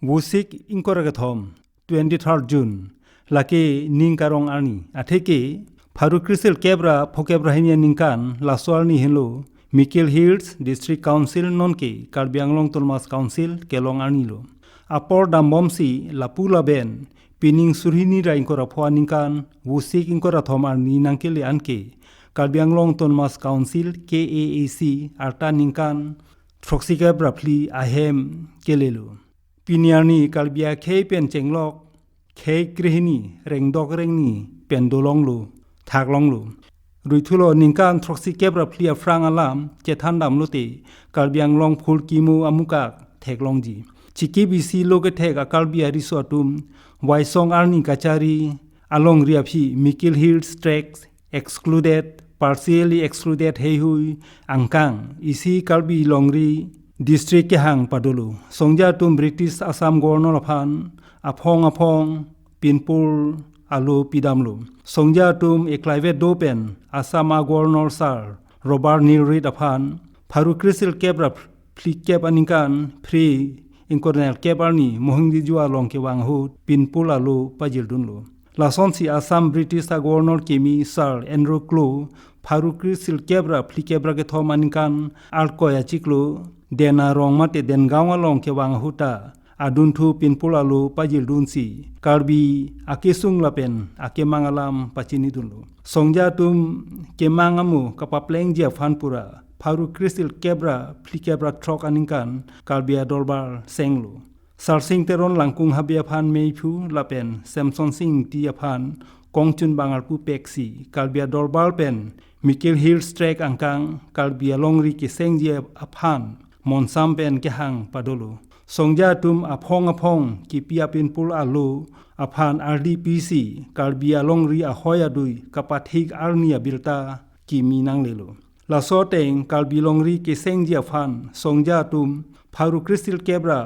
wusik inkoragathom 23rd June lake ningkarong arni atheke Pharu Crystal Kebra Phokebra hinia ningkan laswal ni hello Mikil Hills District Council nonke Karbi Anglong Tolmas Council kelong arni lo apor dambomsi lapula ben pining surhini ra inkora phwa ningkan wusik inkorathom arni nangkele anke Karbi Anglong Tolmas Council KAAC arta ningkan Troxika Brapli ahem kelelo Piniarni Kalbia K pen chenglok K grihini rengdok rengni pendolonglu thaglonglu ruithulo ningkan Troxika Brapli afrang alam chethan damlote Karbi Anglong phul kimu amukak theklongji chiki bisi loge thek akalbia risotum waisong arni kachari along riaphi Mikil Hills tracks excluded partially excluded heihui angkang isi Karbi Longri district ke hang padolo songja tum British Assam Governor aphan aphong pinpul alo pidamlo songja tum eklaivet dopen Assam Governor Sir Robert Nilrit aphan Pharu Crystal Kebra flikep aninkan free inkornel kebarni mohingdi jua longke wanghut pinpul alo pajildunlo Lasonsi Assam British Governor Kimi Sir Andrew Klo Pharu Crystal Kebra flikebra ke thomaninkan alkoya chiklo dena rong mate den gawa long ke wang huta aduntu pinpul alu pajil dunsi Karbi akisung lapen ake mangalam pachini dunlo songja tum ke mangamu kapapleng jia phanpura Pharu Crystal Kebra flikebra trok aninkan Karbi dolbar senglo Sarsing teron langkung habia phan meipu lapen Samson Singh ti aphan kongchun bangalpu peksi Kalbia dolbar pen Mikil Hills trek angkang Kalbia longri ki sengjia aphan monsam pen ke hang padolo songja tum aphong ki pia pinpul alu aphan RDPC Kalbia longri ahoya dui kapathik arnia bilta ki minang lelo lasoteng Kalbi longri ki sengjia aphan songja tum Pharu Crystal Kebra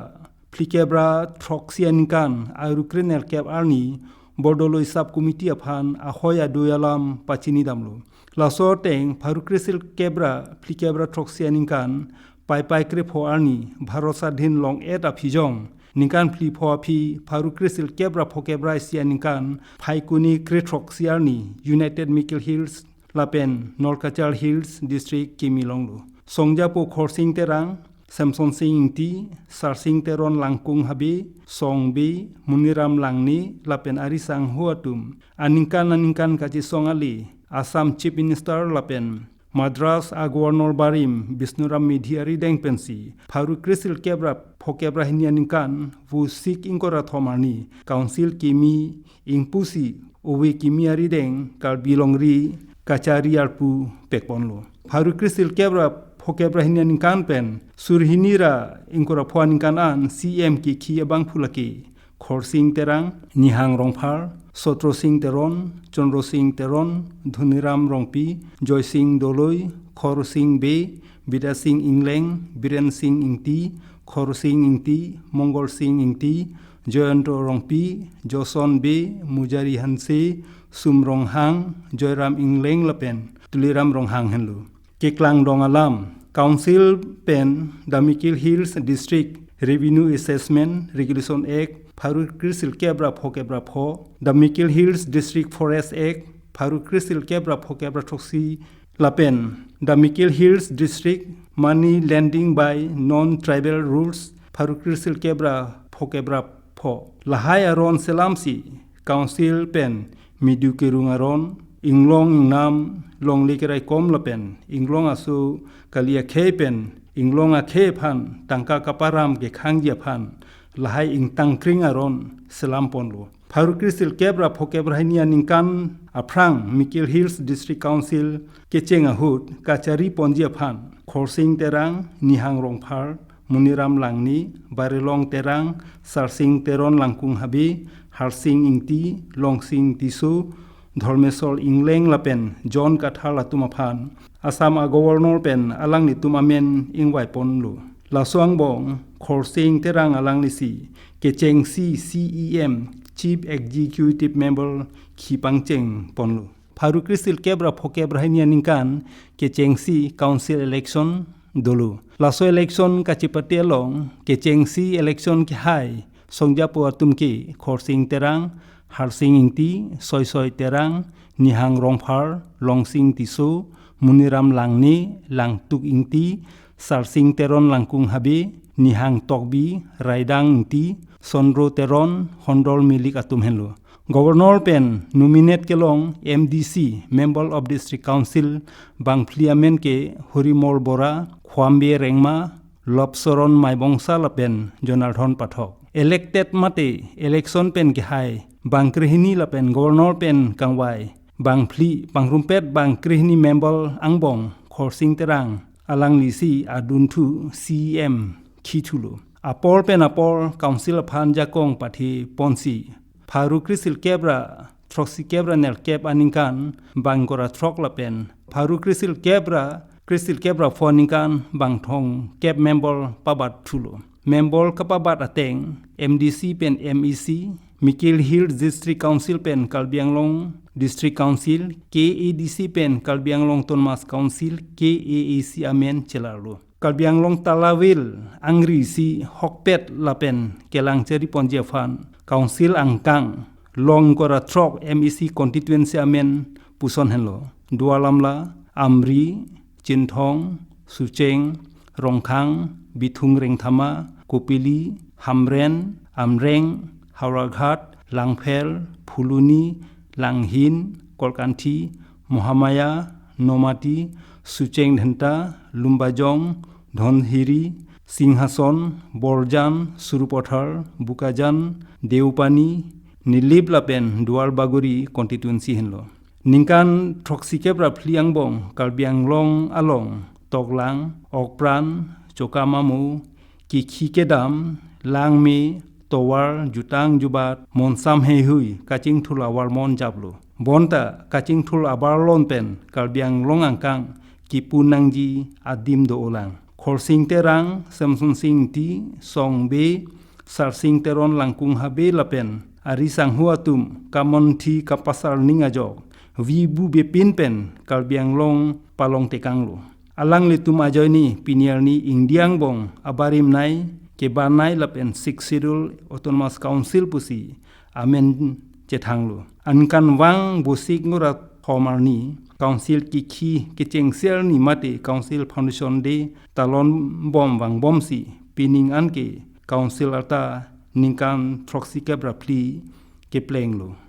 Flikebra Troxiankan Aerukrinel Keb Arni Bordolo Sub Committee aphan ahoya duyalam pachini damlo lasoteng Pharu Crystal Kebra Flikebra Troxiankan pai kre pho arni bharosa dhin long et aphijong ningkan phli pho aphi Pharu Crystal Kebra phokebra sianinkan phaikuni kre troxiarni United Mikil Hills lapen Norkachar Hills District Kimilonglo songjapo khorsing terang Samson Singh ti Sarsing teron langkung habe songbe Muniram langni lapen arisang huatum aningkan kachi songali Assam Chief Minister lapen Madras Governor Barim Bisnuram Midhiari Dengpensi Pharu Crystal Kebra Phokebra Hinianinkan Vusik Inkora Thomarni Council Kimi Ingpusi Uwe Kimiari Deng Karbi Longri Kachari Arpu Pekponlo Pharu Crystal Kebra Phokebra Hinianinkan pen Surhinira Inkora Phuaninkan an CM ki Khiyabang Phulaki Khorsing terang Nihang Rongphar Sotro Singh Teron, Chondro Singh Teron, Dhuniram Rongpi, Joy Singh Doloi, Khor Singh Be, Bida Singh Ingleng, Biren Singh Ingti, Khor Singh Ingti, Mongol Singh Ingti, Joyanto Rongpi, Joson Be, Mujari Hanse, Sum Ronghang, Joyram Ingleng Lapen, Tuliram Ronghang Henlu. Keklang Dongalam, Council Pen, Damikil Hills District, Revenue Assessment, Regulation Act, Pharu Crystal Kebra Phokebra Pho, the Mikil Hills District Forest Act, Pharu Crystal Kebra Phokebra Troxi Lapen, the Mikil Hills District Money Lending by Non-Tribal Rules, Pharu Crystal Kebra Phokebra Pho, Lahai Aron Selamsi, Council Pen, Midukirung Aron, Inglong Ingnam, Long Likerai Kom Lapen, Inglong Asu, Kalia Kepen, Inglong a Kepan, Tangka Kaparam Gekhangja Pan, Lahai ing tangkring aron selamponlo Pharu Crystal Kebra Phokebra Hinianinkan aprang Mikil Hills District Council kecheng ahut kachari ponjia phan Khorsing terang Nihang Rongphar Muniram langni Barilong terang Sarsing teron langkung habi Harsing ingti Longsing tisu Dholmesol Ingleng lapen John Kathal atumaphan Assam Governor pen alang nitumamen ingwai ponlo Laswang bong Khorsing terang alang lisi Kecheng CEM Chief Executive Member Khipangcheng ponlo Pharu Crystal Kebra Phokebra Hinianinkan Kecheng Council Election dulu laso election kachipati long Kecheng election ki hai Songjapo atumke khorsing terang harsing ingti soy terang nihang rongphar longsing tiso muniram langni langtuk ingti sarsing teron langkung habe nihang tokbi raidang ingti sondro teron hondol milik atum henlo. Governor pen nominate kelong MDC Member of District Council bang parliament ke Hurimol Bora Khwambe Rengma Lopsoron Maibongsa lapen Jonathan Pathok. Elected mate election pen ke hai bang krihini lapen governor pen kangwai bang pli bang rumpet bang krihini member angbong khorsing terang alang lisi aduntu CM khithulo. Apol pen apol council phan jakong pathi ponsi Faru Krisil Kebra Troxy Kebra nel Keb aningkan bangkora trok lapen Faru Krisil Kebra foningkan bang thong Keb member pabat thulo. Member kapabat ateng MDC pen MEC Mikil Hills District Council pen Karbi Anglong District Council KADC pen Karbi Anglong Tonmas Council KAAC amen celarlo. Karbi Anglong Talawil Angri si Hokpet lapen kelang ceri ponjefan Council angkang long kora trok MEC constituency amen puson henlo. Dualamla Amri Chinthong Sucheng Rongkhang Bithung Rengthama Kopili Hamren Amreng Hauraghat Langphel Phuluni Langhin Kolkanthi Mohamaya Nomati Sucheng Dhenta Lumbajong Dhonhiri Singhason Borjan Surupothar Bukajan Deupani Nilib lapen Dual Baguri constituency henlo. Ningkan Troxy Kebra Pliangbong Karbi Anglong along Toklang Okpran Chokamamu Kiki Kedam Langme Towar Jutang Jubat Monsam Hehui Kaching Thul Awarmon Jablo. Bonta Kaching Thul Abarlon pen Karbi Anglong angkang Kipunangji Adim do olang. Khorsing terang Samson Sing ti Song be Sarsing teron langkung habe lapen Arisang huatum Kamon ti kapasar ningajok Vibu bepin pen Karbi Anglong palong tekanglo. Alang litum ajoy ni pinial ni Indiang bong abarim nai kebanai lapen 6 Schedule Autonomous Council pusi amen cethanglo. Ankan wang busik ngurat homar ni Council kiki keceng sel ni mate Council Foundation de talon bom wang bom si pining anke Council ata ningkan Troxy Kebra pli ke plenglo.